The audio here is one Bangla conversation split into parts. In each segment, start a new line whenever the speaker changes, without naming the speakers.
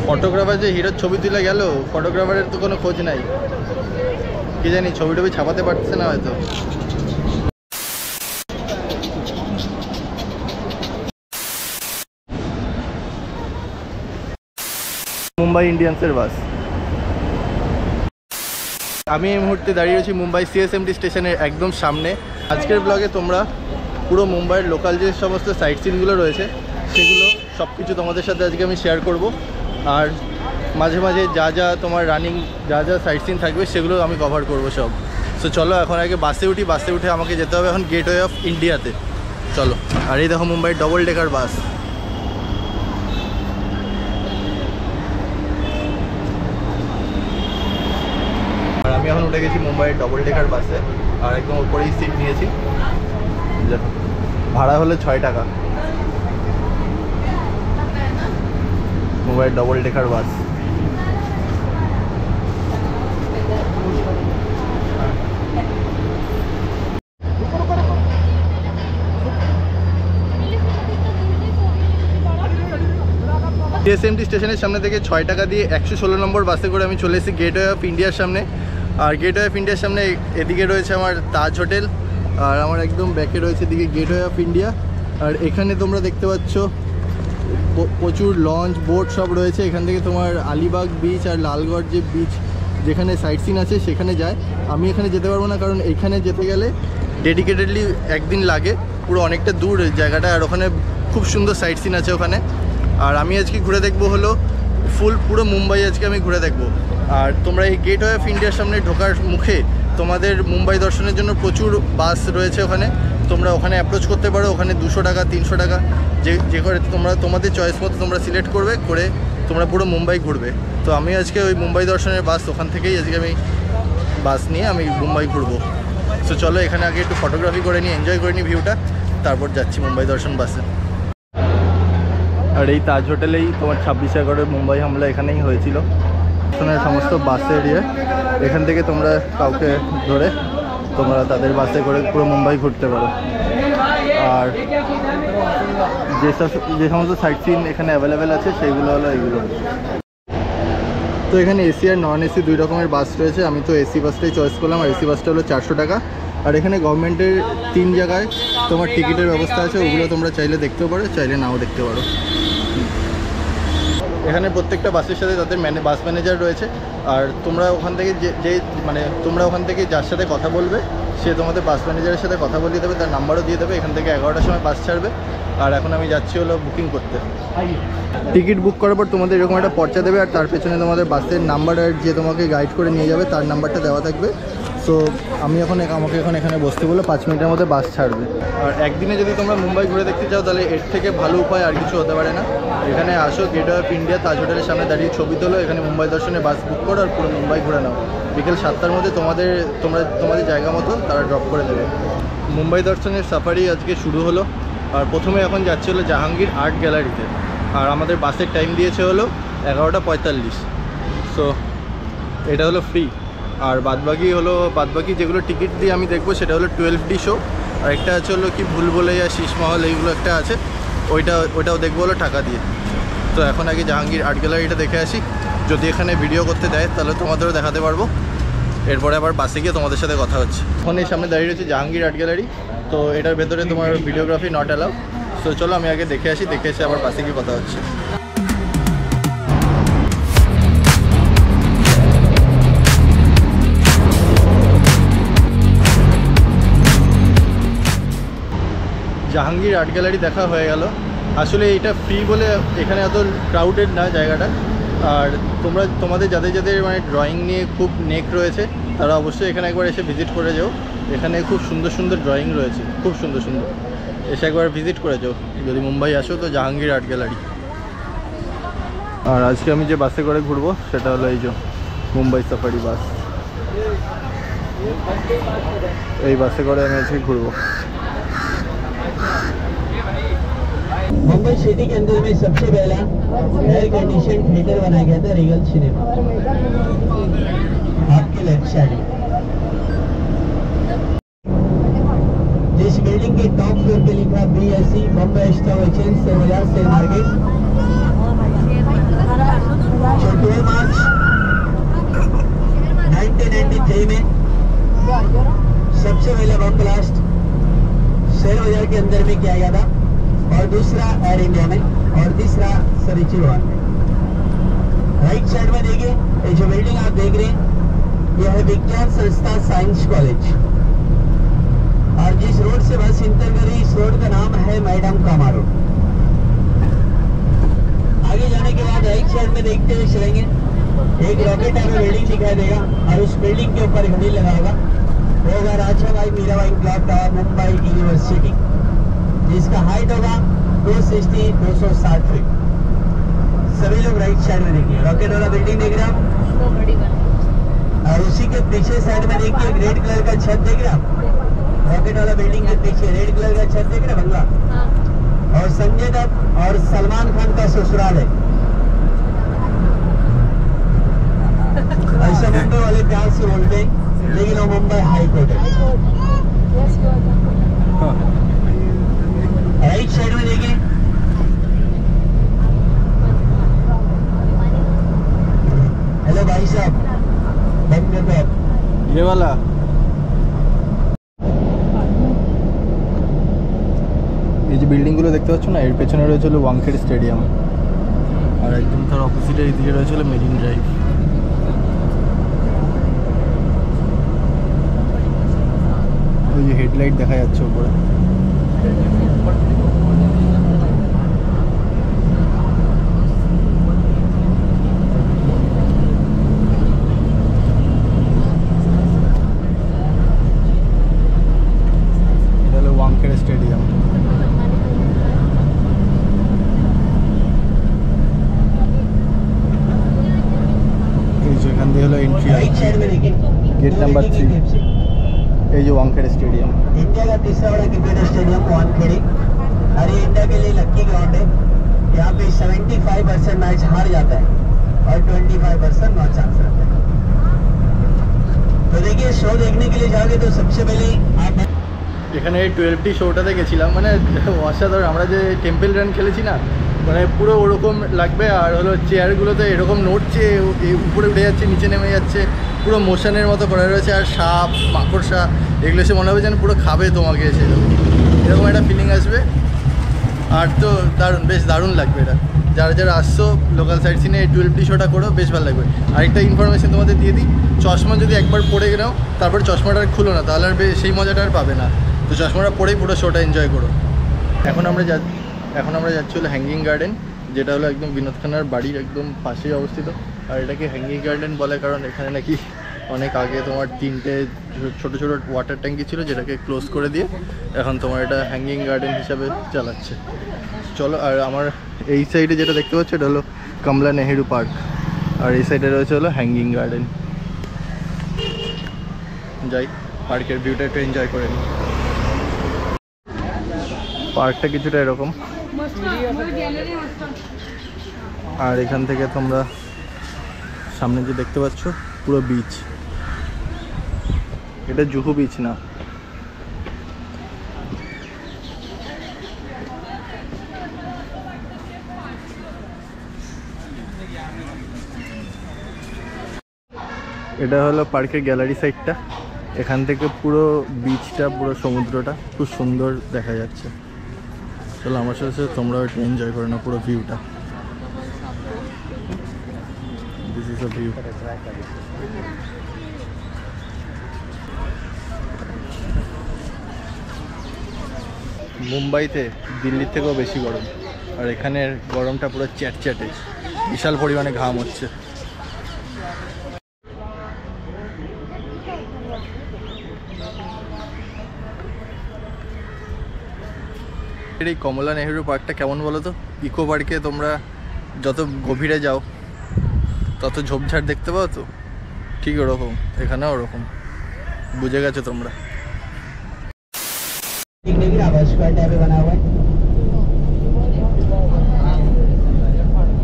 ফটোগ্রাফার যে হিরোর ছবি তুলে গেল, ফটোগ্রাফারের তো কোনো খোঁজ নাই, কি জানি ছবি টবি ছাপাতে পারছে না হয়তো। মুম্বাই ইন্ডিয়ান্সের বাস। আমি এই মুহূর্তে দাঁড়িয়ে আছি মুম্বাই সিএসএমটি স্টেশনের একদম সামনে। আজকের ব্লগে তোমরা পুরো মুম্বাইয়ের লোকাল যে সমস্ত সাইট সিনগুলো রয়েছে সেগুলো সব কিছু তোমাদের সাথে আজকে আমি শেয়ার করব। আর মাঝে মাঝে যা যা তোমার রানিং যা যা সাইট সিন থাকবে সেগুলো আমি কভার করব সব। সো চলো এখন আগে বাসে উঠি। বাসে উঠে আমাকে যেতে হবে এখন গেটওয়ে অফ ইন্ডিয়াতে। চলো। আর এই দেখো মুম্বাইয়ের ডবল ডেকার বাস। আর আমি এখন উঠে গেছি মুম্বাইয়ের ডবল ডেকার বাসে, আর একদম উপরেই সিট নিয়েছি। ভাড়া হলো 6 টাকা। মুম্বাইয়ের ডবল ডেকার বাস। সিএসএমটি স্টেশনের সামনে থেকে 6 টাকা দিয়ে 116 নম্বর বাসে করে আমি চলে এসেছি গেটওয়ে অফ ইন্ডিয়ার সামনে। আর গেটওয়ে অফ ইন্ডিয়ার সামনে এদিকে রয়েছে আমার তাজ হোটেল, আর আমার একদম ব্যাকে রয়েছে এদিকে গেটওয়ে অফ ইন্ডিয়া। আর এখানে তোমরা দেখতে পাচ্ছ প্রচুর লঞ্চ বোট সব রয়েছে। এখান থেকে তোমার আলিবাগ বিচ আর লালগড় যে বিচ যেখানে সাইট সিন আছে সেখানে যায়। আমি এখানে যেতে পারবো না, কারণ এখানে যেতে গেলে ডেডিকেটেডলি একদিন লাগে, পুরো অনেকটা দূর জায়গাটা। আর ওখানে খুব সুন্দর সাইট সিন আছে ওখানে। আর আমি আজকে ঘুরে দেখবো হলো পুরো মুম্বাই আজকে আমি ঘুরে দেখবো। আর তোমরা এই গেটওয়ে অফ ইন্ডিয়ার সামনে ঢোকার মুখে তোমাদের মুম্বাই দর্শনের জন্য প্রচুর বাস রয়েছে ওখানে। তোমরা ওখানে অ্যাপ্রোচ করতে পারো। ওখানে 200 টাকা 300 টাকা যে করে তোমরা তোমাদের চয়েস মতো তোমরা সিলেক্ট করবে, করে তোমরা পুরো মুম্বাই ঘুরবে। তো আমি আজকে ওই মুম্বাই দর্শনের বাস ওখান থেকেই আজকে আমি বাস নিয়ে আমি মুম্বাই ঘুরবো। সো চলো এখানে আগে একটু ফটোগ্রাফি করে নিই, এনজয় করে নিই ভিউটা, তারপর যাচ্ছি মুম্বাই দর্শন বাসে। আর এই তাজ হোটেলেই তোমার 26 এগারোর মুম্বাই হামলা এখানেই হয়েছিল। সমস্ত বাসের এখান থেকে তোমরা কাউকে ধরে তোমরা তাদের বাসে করে পুরো মুম্বাই ঘুরতে পারো। আর যে সমস্ত সাইট সিন এখানে অ্যাভেলেবেল আছে সেগুলো হলো এইগুলো। তো এখানে এসি আর নন এসি 2 রকমের বাস রয়েছে। আমি তো এসি বাসটাই চয়েস করলাম। আর এসি বাসটা হলো 400 টাকা। আর এখানে গভর্নমেন্টের 3 জায়গায় তোমার টিকিটের ব্যবস্থা আছে, ওগুলো তোমরা চাইলে দেখতেও পারো, চাইলে নাও দেখতে পারো। এখানে প্রত্যেকটা বাসের সাথে তাদের বাস ম্যানেজার রয়েছে। আর তোমরা ওখান থেকে তোমরা ওখান থেকে যার সাথে কথা বলবে সে তোমাদের বাস ম্যানেজারের সাথে কথা বলিয়ে দেবে, তার নাম্বারও দিয়ে দেবে। এখান থেকে 11টার সময় বাস ছাড়বে। আর এখন আমি যাচ্ছি হলো বুকিং করতে। টিকিট বুক করার পর তোমাদের এরকম একটা পর্চা দেবে, আর তার পেছনে তোমাদের বাসের নাম্বার আর যে তোমাকে গাইড করে নিয়ে যাবে তার নাম্বারটা দেওয়া থাকবে। সো আমাকে এখন এখানে বসতে বলে 5 মিনিটের মধ্যে বাস ছাড়বে। আর একদিনে যদি তোমরা মুম্বাই ঘুরে দেখতে চাও তাহলে এর থেকে ভালো উপায় আর কিছু হতে পারে না। এখানে আসো, গেটওয়ে অফ ইন্ডিয়া তাজ হোটেলের সামনে দাঁড়িয়ে ছবি তোলো, এখানে মুম্বাই দর্শনে বাস বুক করো, আর পুরো মুম্বাই ঘুরে নাও। বিকেল 7টার মধ্যে তোমাদের জায়গা মতো তারা ড্রপ করে দেবে। মুম্বাই দর্শনের সাফারি আজকে শুরু হলো। আর প্রথমে এখন যাচ্ছে হলো জাহাঙ্গীর আর্ট গ্যালারিতে। আর আমাদের বাসের টাইম দিয়েছে হলো 11টা 45। সো এটা হলো ফ্রি। আর বাদবাকি যেগুলো টিকিট দিয়ে আমি দেখবো সেটা হলো 12D শো। আর একটা আছে হলো কি ভুলভুলাইয়া শীষমহল, এইগুলো একটা আছে, ওইটাও দেখবো হলো টাকা দিয়ে। তো এখন আগে জাহাঙ্গীর আর্ট গ্যালারিটা দেখে আসি। যদি এখানে ভিডিও করতে দেয় তাহলে তোমাদেরও দেখাতে পারবো। এরপরে আবার বাসে গিয়ে তোমাদের সাথে কথা হচ্ছে। এখন এই সামনে দাঁড়িয়ে রয়েছে জাহাঙ্গীর আর্ট গ্যালারি। তো এটার ভেতরে তোমার ভিডিওগ্রাফি নট অ্যালাউ। সো চলো আমি আগে দেখে আসি, দেখে এসে আবার বাসে গিয়ে কথা হচ্ছে। জাহাঙ্গীর আর্ট গ্যালারি দেখা হয়ে গেল। আসলে এটা ফ্রি বলে এখানে এত ক্রাউডেড না জায়গাটা। আর তোমাদের যাদের ড্রয়িং নিয়ে খুব নেক রয়েছে তারা অবশ্যই এখানে একবার এসে ভিজিট করে যাও। এখানে খুব সুন্দর সুন্দর ড্রয়িং রয়েছে, খুব সুন্দর সুন্দর। এসে একবার ভিজিট করে যাও যদি মুম্বাই আসো তো, জাহাঙ্গীর আর্ট গ্যালারি। আর আজকে আমি যে বাসে করে ঘুরবো সেটা হলো এই যে মুম্বাই সাফারি বাস। এই বাসে করে আমি আজকে ঘুরবো।
मुंबई सिटी के अंदर में सबसे पहला एयर कंडीशन थिएटर बनाया गया था, रीगल सिनेमा, आपके लेफ्ट साइड। जिस बिल्डिंग के टॉप फ्लोर पे लिखा BSC बॉम्बे स्टॉक एक्सचेंज से मार्केट, नीचे वन में। राइट साइड में देखिए ये जो बिल्डिंग आप देख रहे हैं यह है विज्ञान संस्था साइंस कॉलेज, और जिस रोड से बस इंटर करी इस रोड का नाम है मैडम कामा रोड। आगे जाने के बाद राइट साइड में देखते हुए चलेंगे, एक रॉकेट टाइप में बिल्डिंग दिखाई देगा और उस बिल्डिंग के ऊपर घड़ी लगा होगा, वो होगा Rajabai Mirabai clock tower Mumbai university, जिसका हाइट होगा 260 फीट। सभी लोग राइट साइड में देखिए, रॉकेट वाला बिल्डिंग देख रहे हैं आप, और उसी के पीछे साइड में देखिए रेड कलर का छत देख रहे हैं आप, रॉकेट वाला बिल्डिंग के पीछे रेड कलर का छत देख रहे हैं बंगला, और संजय दत्त और सलमान खान का ससुराल है। ऐसा मुंबई वाले प्यार से बोलते हैं, लेकिन वो मुंबई हाई कोर्ट है। राइट साइड में देखिए, हेलो भाई साहब, बंद कर दो आप।
ये वाला এই যে বিল্ডিংগুলো দেখতে পাচ্ছ না, এর পেছনে রয়েছিল ওয়াংখেড়ে স্টেডিয়াম, আর একদম তার অপোজিটে এইদিকে রয়েছিল মেরিন ড্রাইভ। ওই যে হেডলাইট দেখা যাচ্ছে উপরে। এটা হলো ওয়াংখেড়ে স্টেডিয়াম। এখান দিয়ে হলো এন্ট্রি, गेट नंबर 3, ये जो वानखेड़े स्टेडियम,
इंडिया का तीसरा बड़ा क्रिकेट स्टेडियम वानखेड़े, और ये इंडिया के लिए लक्की ग्राउंड है। यहाँ पे 75% मैच हार जाता है और 25% नॉट चांस रहता है। तो देखिए शो देखने के लिए जाओगे तो सबसे पहले आप
এখানে 12টি শোটাতে গেছিলাম, মানে অসাধারণ। আমরা যে টেম্পল রান খেলেছি না, মানে পুরো ওরকম লাগবে। আর হলো চেয়ারগুলোতে এরকম নড়ছে, উপরে উঠে যাচ্ছে, নিচে নেমে যাচ্ছে, পুরো মোশনের মতো করা রয়েছে। আর সাপ মাকড়সা এগুলো এসে মনে হবে যেন পুরো খাবে তোমাকে, এসে এরকম একটা ফিলিং আসবে। আর তো দারুণ, বেশ দারুণ লাগবে এটা। যারা যারা আসছো লোকাল সাইড সিনে এই 12টি শোটা করো, বেশ ভালো লাগবে। আরেকটা ইনফরমেশন তোমাদের দিয়ে দিই, চশমা যদি একবার পরে নাও তারপর চশমাটা আর খুলো না, তাহলে আর সেই মজাটা আর পাবে না। তো চশমাটা পরেই পুরো শোটা এনজয় করো। এখন আমরা যাচ্ছি হলো হ্যাঙ্গিং গার্ডেন, যেটা হলো একদম বিনোদ খান্নার বাড়ির একদম পাশেই অবস্থিত। আর এটাকে হ্যাঙ্গিং গার্ডেন বলে কারণ এখানে নাকি অনেক আগে তোমার 3টে ছোটো ছোটো ওয়াটার ট্যাঙ্কি ছিল, যেটাকে ক্লোজ করে দিয়ে এখন তোমার এটা হ্যাঙ্গিং গার্ডেন হিসাবে চালাচ্ছে। চলো, আর আমার এই সাইডে যেটা দেখতে পাচ্ছ এটা হলো কমলা নেহেরু পার্ক, আর এই সাইডে রয়েছে হলো হ্যাঙ্গিং গার্ডেন। যাই পার্কের ভিউটা একটু এনজয় করে নিই। পার্কটা কিছুটা এরকম, আর এখান থেকে তোমরা সামনে যে দেখতে পাচ্ছ পুরো বিচ, এটা জুহু বিচ না। এটা হলো পার্কের গ্যালারি সাইডটা, এখান থেকে পুরো বিচটা, পুরো সমুদ্রটা খুব সুন্দর দেখা যাচ্ছে। চলো আমার সাথে তোমরাও একটু এনজয় করে নাও পুরো ভিউটা। This is a view. মুম্বাইতে দিল্লির থেকেও বেশি গরম, আর এখানের গরমটা পুরো চ্যাটচ্যাটে, বিশাল পরিমাণে ঘাম হচ্ছে। এই কমলা নেহেরু পার্কটা কেমন বলো তো? ইকো পার্কে তোমরা যত গভীরে যাও তত ঝোপঝাড় দেখতে পাও, তো ঠিক ওরকম এখানেও ওরকম। বুঝে গেছো তোমরা?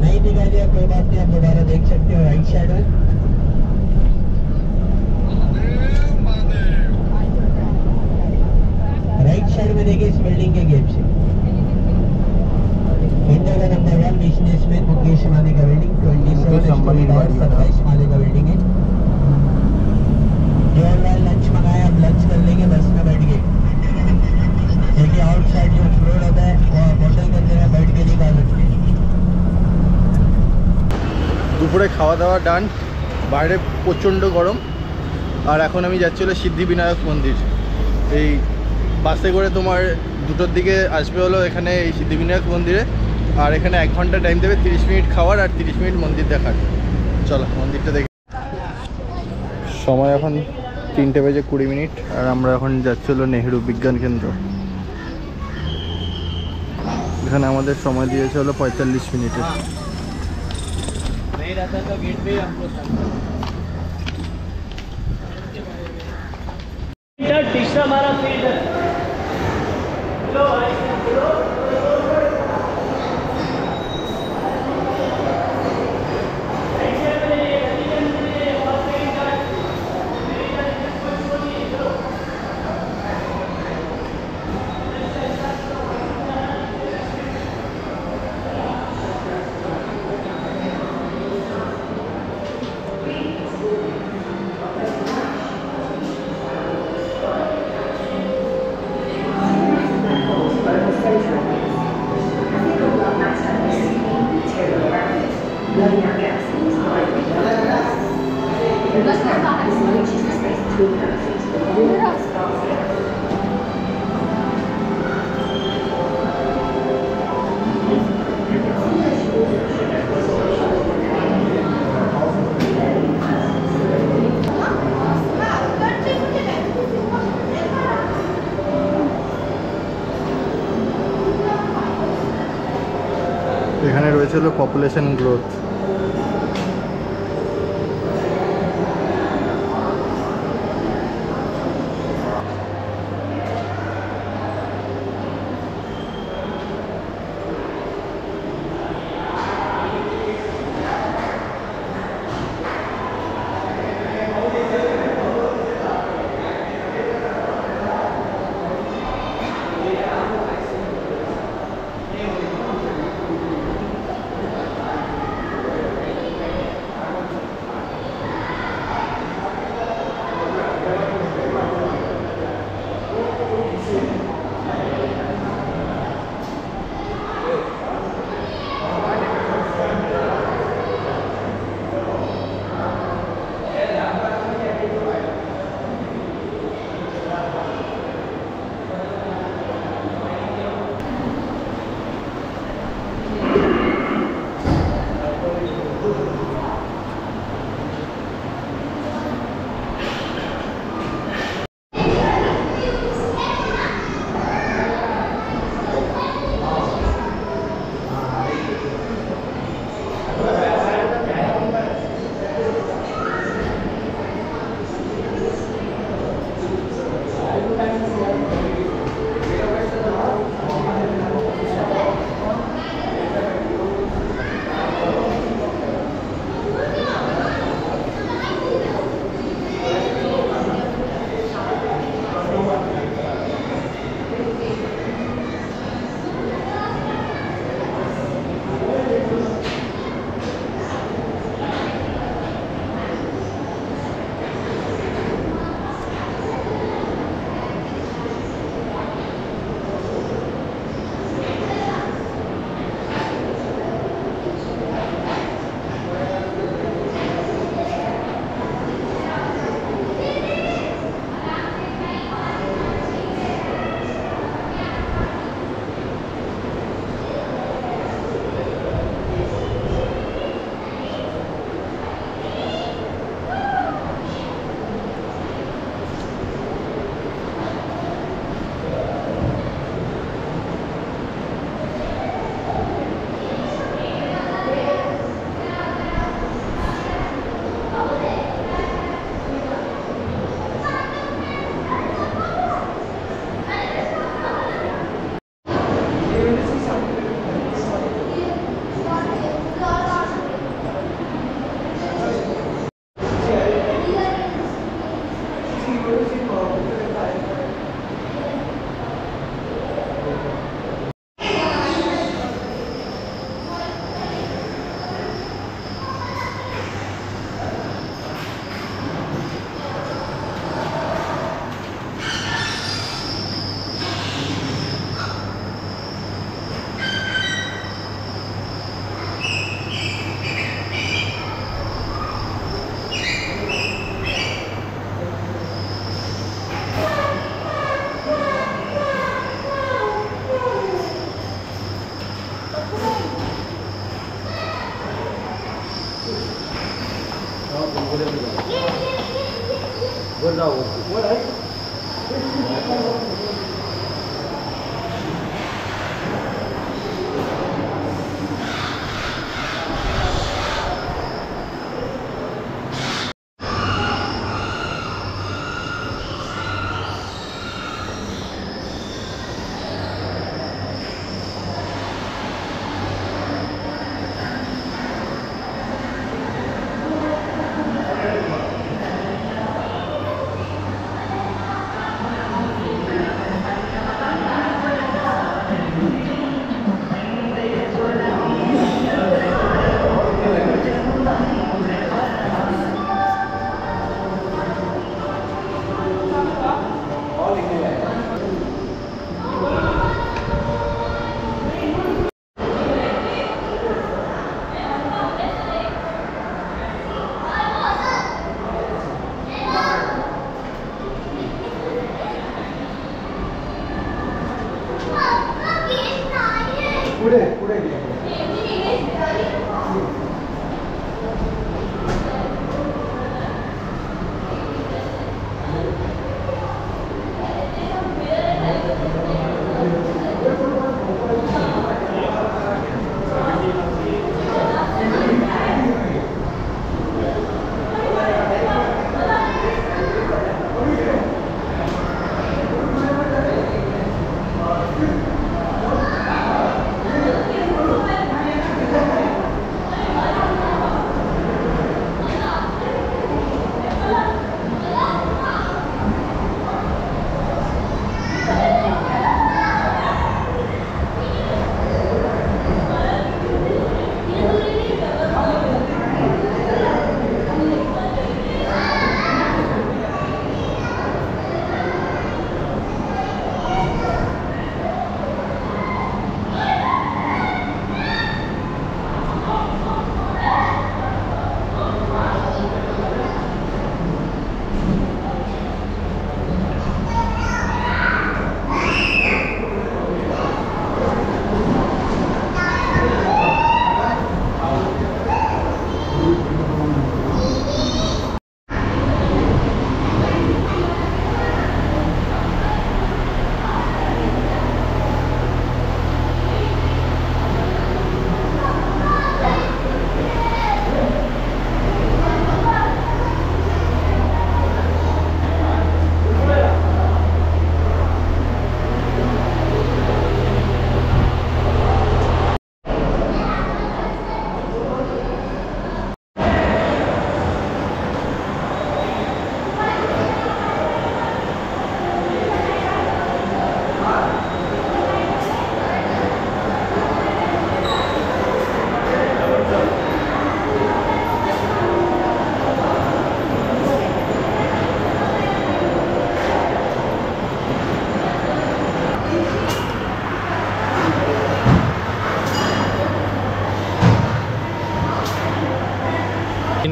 नहीं दिखाई दिया कोई बात नहीं, आप दोबारा देख सकते हो राइट साइड में। राइट साइड में देखिए इस बिल्डिंग के गेट से इंडिया का नंबर 1 बिजनेसमैन मुकेश अंबानी का बिल्डिंग 27 माले का बिल्डिंग है। जो ऑनलाइन लंच मंगाया आप लंच कर लेंगे, बस में बैठ गए। देखिए आउटसाइड जो फ्लोर होता है वो आप होटल के अंदर बैठ के नहीं खा सकते। দুপুরে খাওয়া দাওয়া ডান, বাইরে প্রচণ্ড গরম। আর এখন আমি যাচ্ছি হলো সিদ্ধিবিনায়ক মন্দির। এই বাসে করে তোমার 2টোর দিকে আসবে হলো এখানে এই সিদ্ধিবিনায়ক মন্দিরে। আর এখানে 1 ঘন্টা টাইম দেবে, 30 মিনিট খাওয়ার আর 30 মিনিট মন্দির দেখার। চলো মন্দিরটা দেখি। সময় এখন 3:20 আর আমরা এখন যাচ্ছি হলো নেহেরু বিজ্ঞান কেন্দ্র। এখানে আমাদের সময় দিয়েছে হলো 45 মিনিটের। এখানে রয়েছে হলো পপুলেশন গ্রোথ।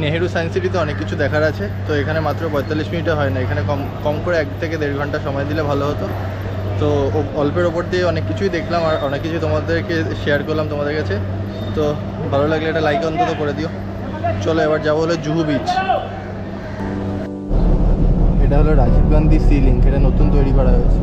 নেহেরু সায়েন্স সিটিতে অনেক কিছু দেখার আছে, তো এখানে মাত্র 45 মিনিটে হয় না, এখানে কম করে 1 থেকে 1.5 ঘন্টা সময় দিলে ভালো হতো। তো অল্পের ওপর দিয়ে অনেক কিছুই দেখলাম আর অনেক কিছুই তোমাদেরকে শেয়ার করলাম তোমাদের কাছে। তো ভালো লাগলে একটা লাইক অন্তত করে দিও। চলো এবার যাবো হলো জুহু বিচ। এটা হলো রাজীব গান্ধী সি লিঙ্ক, এটা নতুন তৈরি করা হয়েছে।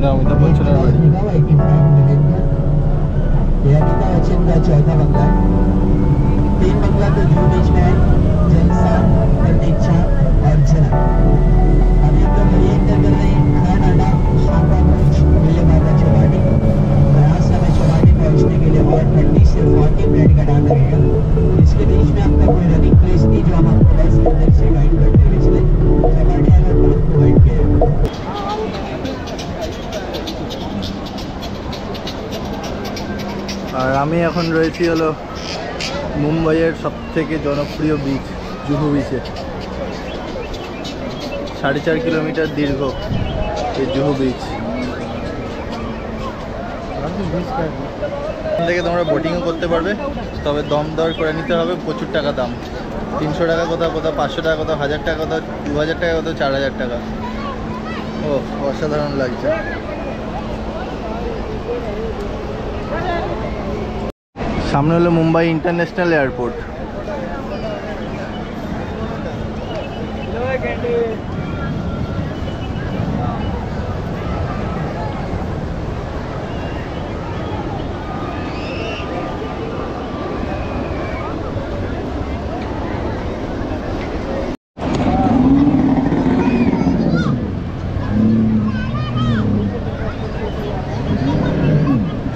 এটা অমিতাভ বচ্চনের বাড়ি।
ये अमिताभ बच्चन का चौथा बंगला है। 3 बंगला तो जूहू बीच में है, जलसा, प्रतीक्षा और झलक। अभी हम लोग ये इंटर कर रहे हैं खान अड्डा, शांता बीच, विले माता चौपाटी। यहाँ से हमें चौपाटी पहुँचने के लिए और 30 से 40 मिनट का टाइम लगेगा। इसके बीच में आपका कोई रनिंग प्लेस नहीं जो हम आपको बस अंदर से गाइड करते हुए चले। चौपाटी अगर आपको गाइड किया
আর আমি এখন রয়েছি হলো মুম্বাইয়ের সবথেকে জনপ্রিয় বিচ জুহু বিচে। 4.5 কিলোমিটার দীর্ঘ এই জুহু বিচ। এখান থেকে তোমরা বোটিংও করতে পারবে, তবে দম দর করে নিতে হবে, প্রচুর টাকা দাম। 300 টাকা কোথাও, কোথাও 500 টাকা, কোথাও 1000 টাকা, কোথাও 2000 টাকা, কোথাও 4000 টাকা। ও অসাধারণ লাগছে। সামনে হলো মুম্বাই ইন্টারন্যাশনাল এয়ারপোর্ট।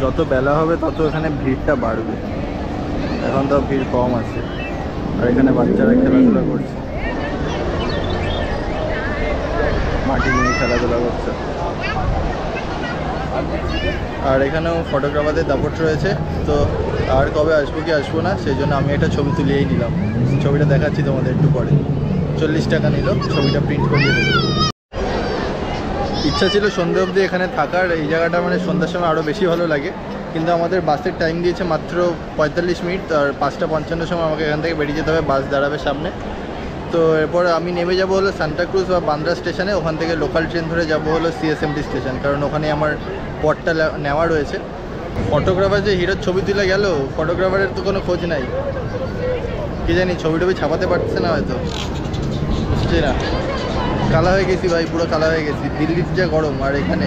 যত বেলা হবে তত এখানে ভিড়টা বাড়বে, এখন তো ভিড় কম আছে। আর এখানে বাচ্চারা খেলাধুলা করছে, মাটি নিয়ে খেলাধুলা করছে। আর এখানেও ফটোগ্রাফারদের দাপট রয়েছে। তো আর কবে আসবো কি আসবো না সেই জন্য আমি একটা ছবি তুলিয়েই নিলাম। ছবিটা দেখাচ্ছি তোমাদের একটু পরে। 40 টাকা নিল, ছবিটা প্রিন্ট করিয়ে দেবো। ইচ্ছা ছিল সন্ধ্যে অবধি এখানে থাকার, এই জায়গাটা মানে সন্ধ্যার সময় আরও বেশি ভালো লাগে, কিন্তু আমাদের বাসের টাইম দিয়েছে মাত্র 45 মিনিট। আর 5:55 সময় আমাকে এখান থেকে বেরিয়ে যেতে হবে, বাস দাঁড়াবে সামনে। তো এরপর আমি নেমে যাব হলো সান্টাক্রুজ বা বান্দ্রা স্টেশনে, ওখান থেকে লোকাল ট্রেন ধরে যাব হলো CSMT স্টেশন, কারণ ওখানে আমার পথটা নেওয়া রয়েছে। ফটোগ্রাফার যে হিরোর ছবি তুলে গেল, ফটোগ্রাফারের তো কোনো খোঁজ নাই, কি জানি ছবি টবি ছাপাতে পারছে না হয়তো, বুঝছি না। কালা হয়ে গেছি ভাই, পুরো কালা হয়ে গেছি। দিল্লির যা গরম আর এখানে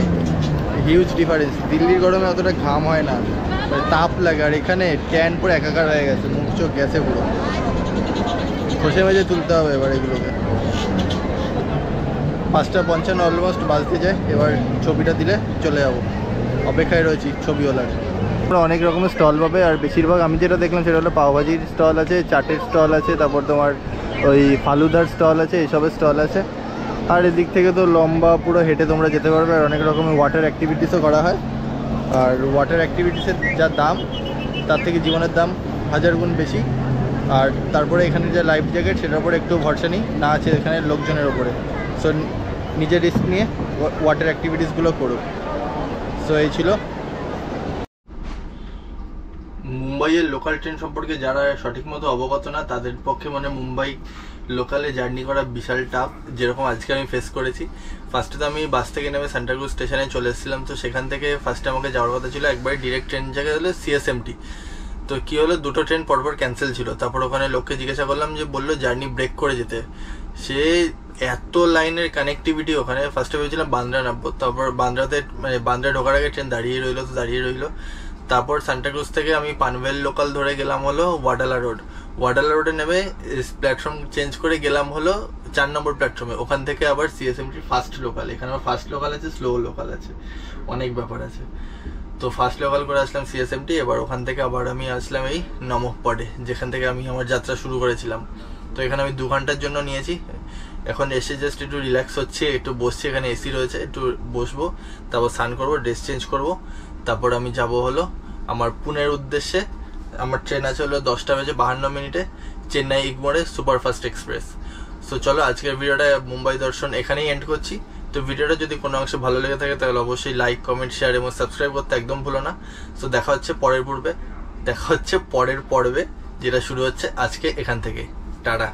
হিউজ ডিফারেন্স। দিল্লির গরমে অতটা ঘাম হয় না, তাপ লাগে, আর এখানে ট্যান পুরো একাকার হয়ে গেছে, মুখ চোখ গেছে পুরো। খসে মেজে তুলতে হবে এবার এগুলোকে। 5:55 অলমোস্ট বাজতে যায়, এবার ছবিটা দিলে চলে যাব। অপেক্ষায় রয়েছি ছবিওয়ালার। তোমরা অনেক রকমের স্টল পাবে, আর বেশিরভাগ আমি যেটা দেখলাম সেটা হলো পাওভাজির স্টল আছে, চাটের স্টল আছে, তারপর তোমার ওই ফালুদার স্টল আছে, এইসবের স্টল আছে। আর এদিক থেকে তো লম্বা পুরো হেঁটে তোমরা যেতে পারবে। আর অনেক রকমের ওয়াটার অ্যাক্টিভিটিসও করা হয়। আর ওয়াটার অ্যাক্টিভিটিসের যা দাম তার থেকে জীবনের দাম 1000 গুণ বেশি। আর তারপরে এখানে যে লাইফ জ্যাকেট সেটার উপরে একটু ভরসা নেই, না আছে এখানে লোকজনের ওপরে। সো নিজের রিস্ক নিয়ে ওয়াটার অ্যাক্টিভিটিসগুলো করুক। সো এই ছিল মুম্বাইয়ের লোকাল ট্রেন সম্পর্কে। যারা সঠিক মতো অবগত না তাদের পক্ষে মানে মুম্বাই লোকালে জার্নি করা বিশাল টাফ, যেরকম আজকে আমি ফেস করেছি। ফার্স্টে তো আমি বাস থেকে নেমে সান্টাক্রুজ স্টেশনে চলে এসেছিলাম। তো সেখান থেকে ফার্স্টে আমাকে যাওয়ার কথা ছিল একবারে ডিরেক্ট ট্রেন জায়গায় হলো CSMT। তো কী হলো, 2টো ট্রেন পরপর ক্যান্সেল ছিল। তারপর ওখানে লোককে জিজ্ঞাসা করলাম, যে বললো জার্নি ব্রেক করে যেতে। সে এত লাইনের কানেক্টিভিটি ওখানে। ফার্স্টে ভেবেছিলাম বান্দ্রা নামবো, তারপর বান্দ্রাতে মানে বান্দ্রা ঢোকার আগে ট্রেন দাঁড়িয়ে রইলো, তো দাঁড়িয়ে রইলো। তারপর সান্টাক্রুজ থেকে আমি পানভেল লোকাল ধরে গেলাম হলো ওয়াডালা রোড। ওয়াডালা রোডে নেমে প্ল্যাটফর্ম চেঞ্জ করে গেলাম হলো 4 নম্বর প্ল্যাটফর্মে। ওখান থেকে আবার CSMT ফার্স্ট লোকাল। এখানে আবার ফার্স্ট লোকাল আছে, স্লো লোকাল আছে, অনেক ব্যাপার আছে। তো ফার্স্ট লোকাল করে আসলাম CSMT। এবার ওখান থেকে আবার আমি আসলাম এই নমক পডে, যেখান থেকে আমি আমার যাত্রা শুরু করেছিলাম। তো এখানে আমি 2 ঘন্টার জন্য নিয়েছি। এখন এসে জাস্ট একটু রিল্যাক্স হচ্ছে, একটু বসছি, এখানে AC রয়েছে, একটু বসবো, তারপর স্নান করবো, ড্রেস চেঞ্জ করবো, তারপর আমি যাব হলো আমার পুনের উদ্দেশ্যে। আমার ট্রেন আছে হলো 10:52 চেন্নাই ইগমোরে সুপারফাস্ট এক্সপ্রেস। সো চলো আজকের ভিডিওটা মুম্বাই দর্শন এখানেই এন্ড করছি। তো ভিডিওটা যদি কোনো অংশে ভালো লেগে থাকে তাহলে অবশ্যই লাইক, কমেন্ট, শেয়ার এবং সাবস্ক্রাইব করতে একদম ভুলো না। সো দেখা হচ্ছে পরের পর্বে, যেটা শুরু হচ্ছে আজকে এখান থেকে। টাটা।